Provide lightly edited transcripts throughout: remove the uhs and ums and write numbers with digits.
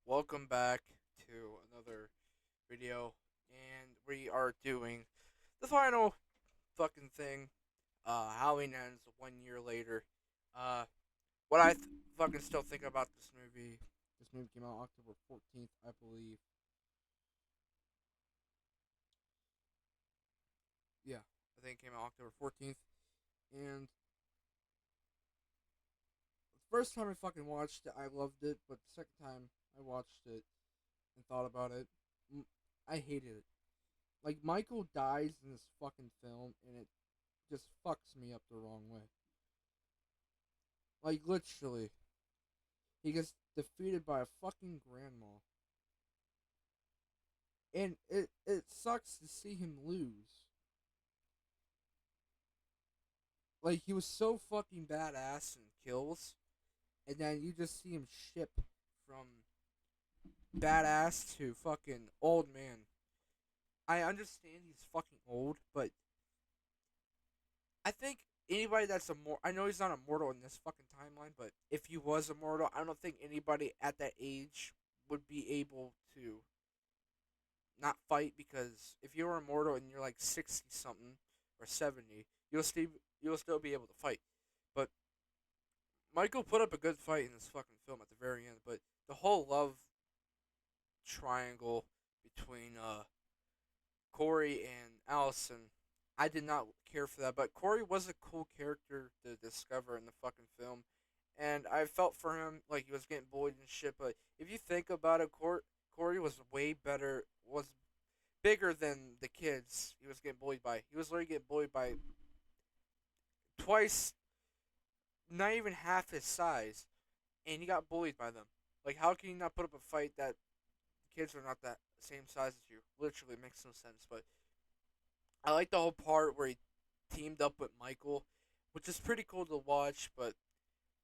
welcome back to another video, and we are doing the final fucking thing. Halloween ends 1 year later. Uh, what fucking still think about this movie? This movie came out October 14th, I believe. Yeah, I think it came out October 14th. And the first time I fucking watched it, I loved it, but the second time I watched it and thought about it, I hated it. Like Michael dies in this fucking film, and it just fucks me up the wrong way. Like literally, he gets defeated by a fucking grandma, and it sucks to see him lose. Like he was so fucking badass in kills, and then you just see him ship from badass to fucking old man. I understand he's fucking old, but I think anybody that's I know he's not immortal in this fucking timeline, but if he was immortal, I don't think anybody at that age would be able to not fight, because if you're immortal and you're like 60 something or 70, you'll still be able to fight. But Michael put up a good fight in this fucking film at the very end, but the whole love triangle between Corey and Allison, I did not care for that. But Corey was a cool character to discover in the fucking film, and I felt for him like he was getting bullied and shit. But if you think about it, Corey was way better, was bigger than the kids he was getting bullied by. He was literally getting bullied by twice, not even half his size, and he got bullied by them. Like, how can you not put up a fight that the kids are not that same size as you? Literally makes no sense. But I like the whole part where he teamed up with Michael, which is pretty cool to watch. But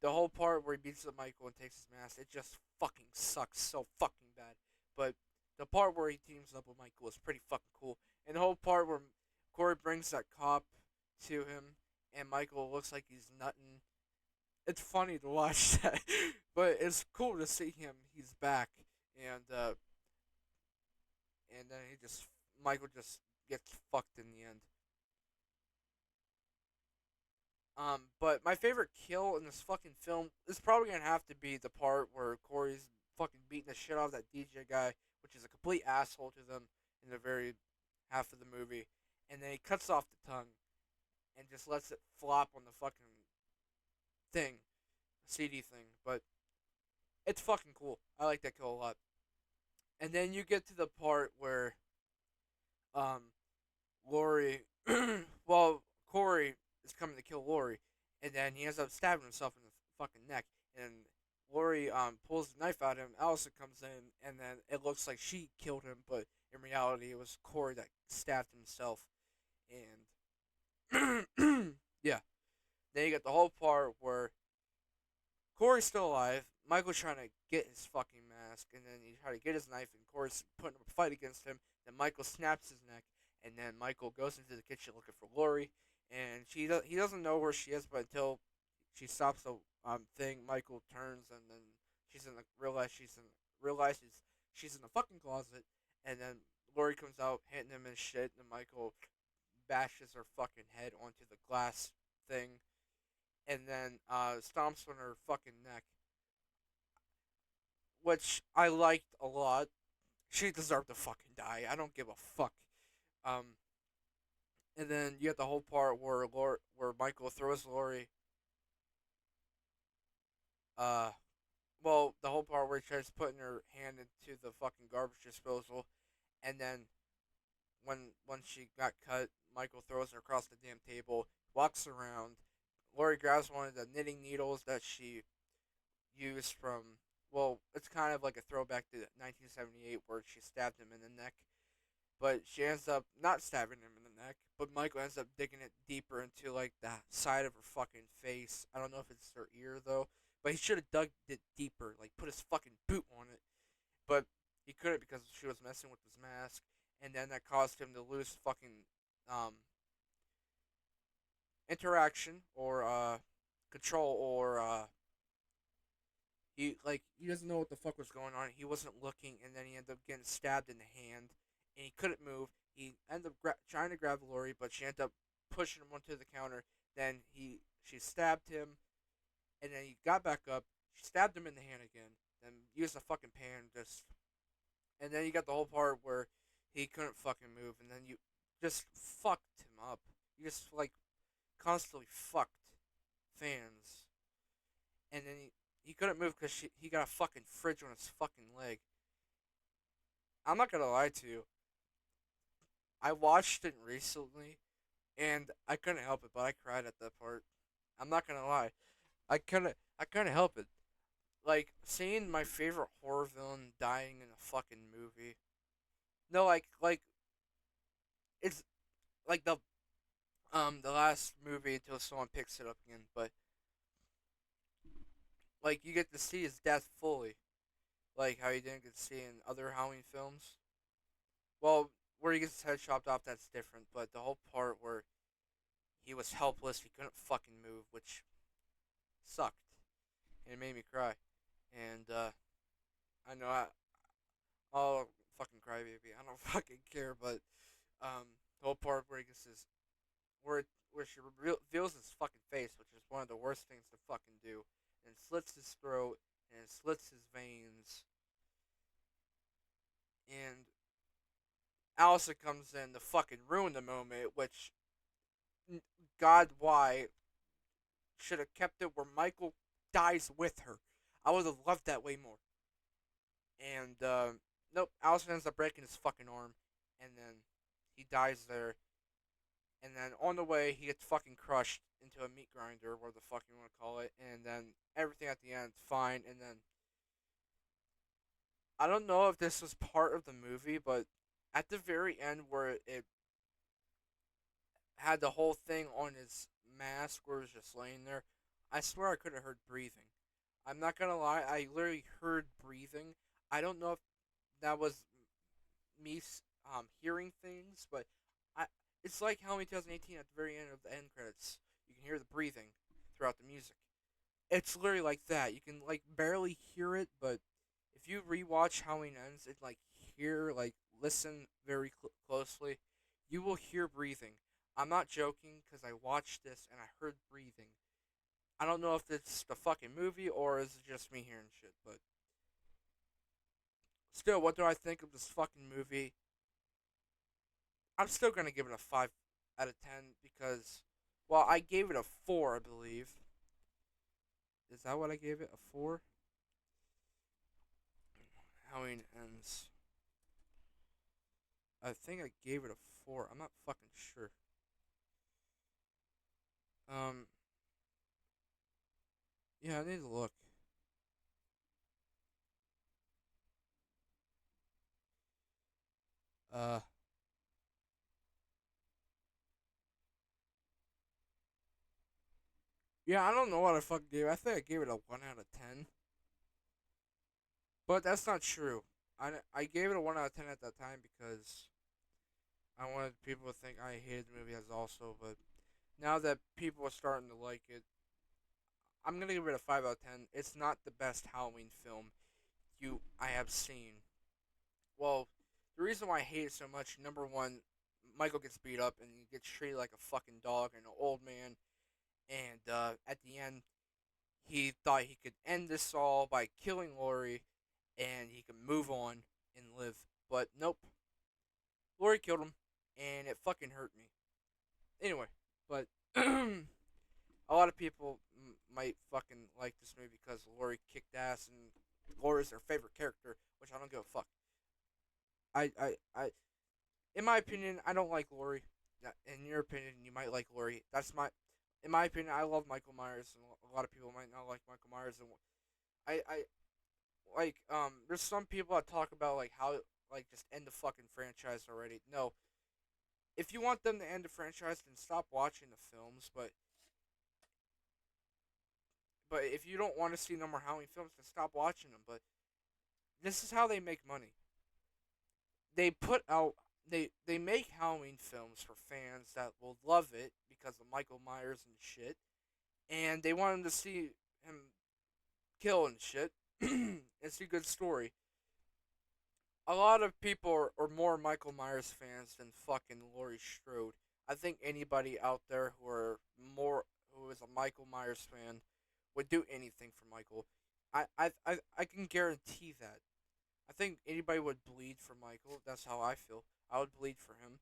the whole part where he beats up Michael and takes his mask, it just fucking sucks so fucking bad. But the part where he teams up with Michael is pretty fucking cool. And the whole part where Corey brings that cop to him and Michael looks like he's nutting. It's funny to watch that, but it's cool to see him. He's back, and and then Michael just gets fucked in the end. But my favorite kill in this fucking film is probably gonna have to be the part where Corey's fucking beating the shit out of that DJ guy, which is a complete asshole to them in the very half of the movie, and then he cuts off the tongue and just lets it flop on the fucking thing, CD thing. But it's fucking cool. I like that kill a lot. And then you get to the part where um Lori, well, Corey is coming to kill Lori, and then he ends up stabbing himself in the fucking neck. And Lori pulls the knife out of him. Allison comes in, and then it looks like she killed him, but in reality, it was Corey that stabbed himself. And yeah, then you get the whole part where Corey's still alive. Michael's trying to get his fucking mask, and then he try to get his knife, and Corey's putting up a fight against him. Then Michael snaps his neck, and then Michael goes into the kitchen looking for Lori, and he doesn't know where she is, but until she stops the thing, Michael turns, and then she's in the realizes she's in the fucking closet, and then Lori comes out hitting him and shit, and Michael bashes her fucking head onto the glass thing, and then stomps on her fucking neck, which I liked a lot. She deserved to fucking die. I don't give a fuck. Um, and then you get the whole part where where Michael throws Lori. Uh, well, the whole part where she tries putting her hand into the fucking garbage disposal, and then when she got cut, Michael throws her across the damn table, walks around. Lori grabs one of the knitting needles that she used from, well, it's kind of like a throwback to 1978 where she stabbed him in the neck, but she ends up not stabbing him in the neck, but Michael ends up digging it deeper into like the side of her fucking face. I don't know if it's her ear though, but he should have dug it deeper, like put his fucking boot on it, but he couldn't because she was messing with his mask, and then that caused him to lose fucking um interaction or control, or He doesn't know what the fuck was going on. He wasn't looking, and then he ended up getting stabbed in the hand, and he couldn't move. He ended up trying to grab Lori, but she ended up pushing him onto the counter. Then she stabbed him, and then he got back up. She stabbed him in the hand again. Then used a fucking pan and then you got the whole part where he couldn't fucking move, and then you just fucked him up. You just constantly fucked fans, and then he couldn't move because he got a fucking fridge on his fucking leg. I'm not gonna lie to you. I watched it recently, and I couldn't help it, but I cried at that part. I'm not gonna lie. I couldn't help it. Like seeing my favorite horror villain dying in a fucking movie. No, it's like the last movie until someone picks it up again, but like you get to see his death fully, like how you didn't get to see in other Halloween films. Well, where he gets his head chopped off, that's different, but the whole part where he was helpless, he couldn't fucking move, which sucked, and it made me cry. And I know I'll fucking cry, baby. I don't fucking care, but the whole part where he gets his where she reveals his fucking face, which is one of the worst things to fucking do, and slits his throat and slits his veins, and Allison comes in to fucking ruin the moment, which God, why should have kept it where Michael dies with her. I would have loved that way more. And nope, Allison ends up breaking his fucking arm, and then he dies there. And then on the way, he gets fucking crushed into a meat grinder, whatever the fuck you want to call it. And then everything at the end is fine. And then I don't know if this was part of the movie, but at the very end, where it had the whole thing on his mask, where he was just laying there, I swear I could have heard breathing. I'm not gonna lie, I literally heard breathing. I don't know if that was me hearing things, but I it's like Halloween 2018 at the very end of the end credits. You can hear the breathing throughout the music. It's literally like that. You can barely hear it, but if you rewatch Halloween Ends and listen very closely, you will hear breathing. I'm not joking because I watched this and I heard breathing. I don't know if it's the fucking movie or is it just me hearing shit, but still, what do I think of this fucking movie? I'm still gonna give it a 5 out of 10 because, well, I gave it a 4, I believe. Is that what I gave it? A 4? Halloween Ends. I think I gave it a 4. I'm not fucking sure. Um, yeah, I need to look. Uh, yeah, I don't know what I fucking gave. I think I gave it a 1 out of 10. But that's not true. I gave it a 1 out of 10 at that time because I wanted people to think I hated the movie as also. But now that people are starting to like it, I'm gonna give it a 5 out of 10. It's not the best Halloween film I have seen. Well, the reason why I hate it so much, number one, Michael gets beat up and he gets treated like a fucking dog and an old man. And at the end, he thought he could end this all by killing Lori, and he could move on and live. But nope, Lori killed him, and it fucking hurt me. Anyway, but a lot of people might fucking like this movie because Lori kicked ass and Lori's their favorite character, which I don't give a fuck. In my opinion, I don't like Lori. In your opinion, you might like Lori. In my opinion, I love Michael Myers, and a lot of people might not like Michael Myers. And I there's some people that talk about how just end the fucking franchise already. No, if you want them to end the franchise, then stop watching the films. But if you don't want to see no more Halloween films, then stop watching them. But this is how they make money. They put out they make Halloween films for fans that will love it because of Michael Myers and shit, and they want them to see him kill and shit. It's a good story. A lot of people are more Michael Myers fans than fucking Laurie Strode. I think anybody out there who is a Michael Myers fan would do anything for Michael. I can guarantee that. I think anybody would bleed for Michael. That's how I feel. I would bleed for him.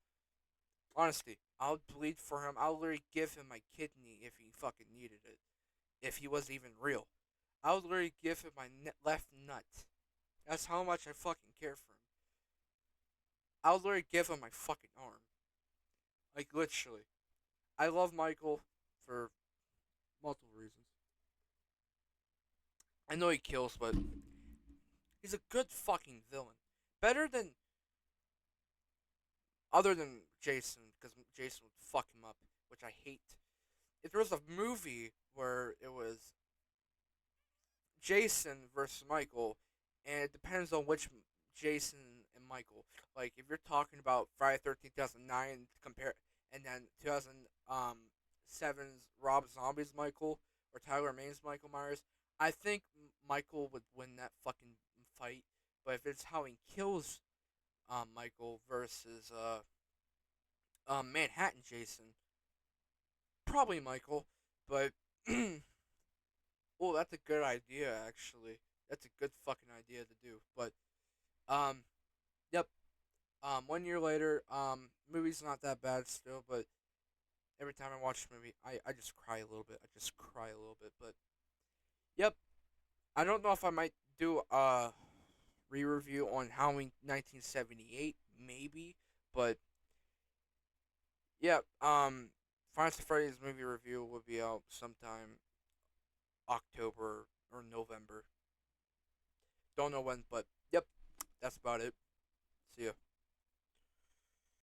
Honestly, I would bleed for him. I would literally give him my kidney if he fucking needed it. If he was even real. I would literally give him my left nut. That's how much I fucking care for him. I would literally give him my fucking arm. Like, literally. I love Michael for multiple reasons. I know he kills, but he's a good fucking villain. Better than, other than Jason, because Jason would fuck him up, which I hate. If there was a movie where it was Jason versus Michael, and it depends on which Jason and Michael. Like, if you're talking about Friday 13th 2009 compare, and then 2007's Rob Zombie's Michael or Tyler Maine's Michael Myers, I think Michael would win that fucking fight. But if it's how he kills Michael versus Manhattan Jason, probably Michael. But well, that's a good idea actually. That's a good fucking idea to do. But um, yep. 1 year later, movie's not that bad still, but every time I watch a movie, I just cry a little bit. I just cry a little bit. But yep, I don't know if I might do a re-review on Halloween 1978, maybe, but yeah, Five Nights at Freddy's movie review will be out sometime October or November. Don't know when, but yep, that's about it. See ya.